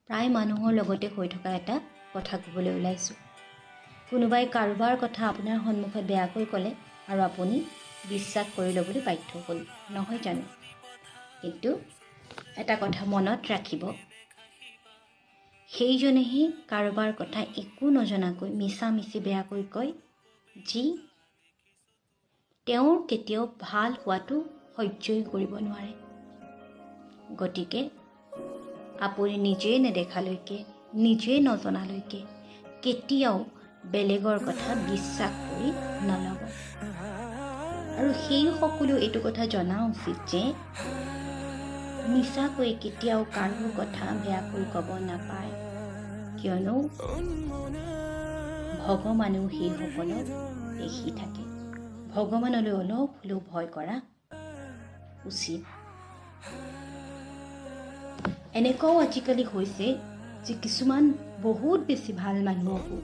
প্ৰায় মানুহৰ লগতে হৈ থকা এটা কথা ক'বলৈ ওলাইছোঁ। কোনোবাই কাৰোবাৰ কথা আপোনাৰ সন্মুখত বেয়াকৈ ক'লে আৰু আপুনি বিশ্বাস কৰি ল'বলৈ বাধ্য হ'ল, নহয় জানো? কিন্তু এটা কথা মনত ৰাখিব, সেইজনেহে কাৰোবাৰ কথা একো নজনাকৈ মিছামিছি বেয়াকৈ কয়, যি তেওঁৰ কেতিয়াও ভাল হোৱাটো সহ্যই কৰিব নোৱাৰে। গতিকে আপুনি নিজে নেদেখালৈকে, নিজে নজনালৈকে কেতিয়াও বেলেগৰ কথা বিশ্বাস কৰি নল'ব। আৰু সেই সকলো এইটো কথা জনা উচিত যে মিছাকৈ কেতিয়াও কাৰো কথা বেয়াকৈ ক'ব নাপায়, কিয়নো ভগৱানেও সেইসকলক দেখি থাকে। ভগৱানলৈ অলপ হ'লেও ভয় কৰা উচিত। এনেকুৱাও আজিকালি হৈছে যে কিছুমান বহুত বেছি ভাল মানুহকো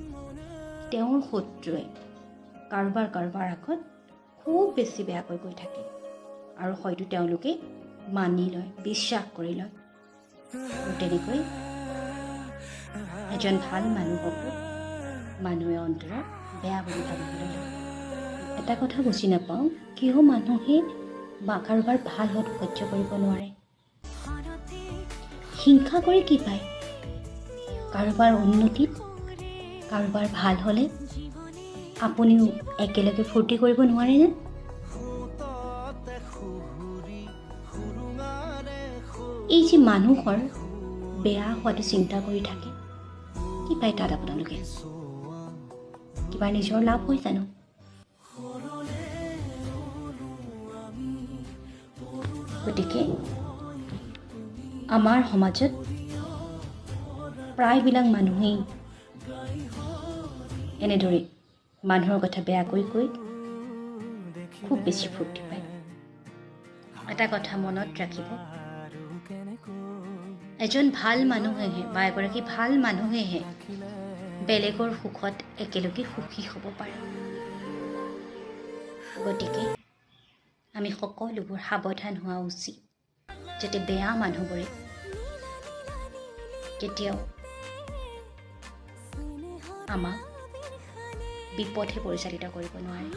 তেওঁৰ শত্ৰুৱে কাৰোবাৰ আগত খুব বেছি বেয়াকৈ কৈ থাকে আৰু হয়তো তেওঁলোকে মানি লয়, বিশ্বাস কৰি লয়। আৰু তেনেকৈ এজন ভাল মানুহকো মানুহে অন্তৰত বেয়া বুলি ভাবিবলৈ লয়। এটা কথা বুজি নাপাওঁ, কিয় মানুহে কাৰোবাৰ ভাল হোৱাটো সহ্য কৰিব নোৱাৰে। হিংসা কৰি কি পায়? কাৰোবাৰ উন্নতিত, কাৰোবাৰ ভাল হ'লে আপুনিও একেলগে ফূৰ্তি কৰিব নোৱাৰেনে? এই যে মানুহৰ বেয়া হোৱাটো চিন্তা কৰি থাকে, কি পায় তাত আপোনালোকে? কিবা নিজৰ লাভ হয় জানো? গতিকে আমাৰ সমাজত প্ৰায়বিলাক মানুহেই এনেদৰে মানুহৰ কথা বেয়াকৈ কৈ খুব বেছি ফূৰ্তি পায়। এটা কথা মনত ৰাখিব, এজন ভাল মানুহেহে বা এগৰাকী ভাল মানুহেহে বেলেগৰ সুখত একেলগে সুখী হ'ব পাৰে। গতিকে আমি সকলোবোৰ সাৱধান হোৱা উচিত, যাতে বেয়া মানুহবোৰে কেতিয়াও আমাক বিপথে পৰিচালিত কৰিব নোৱাৰে।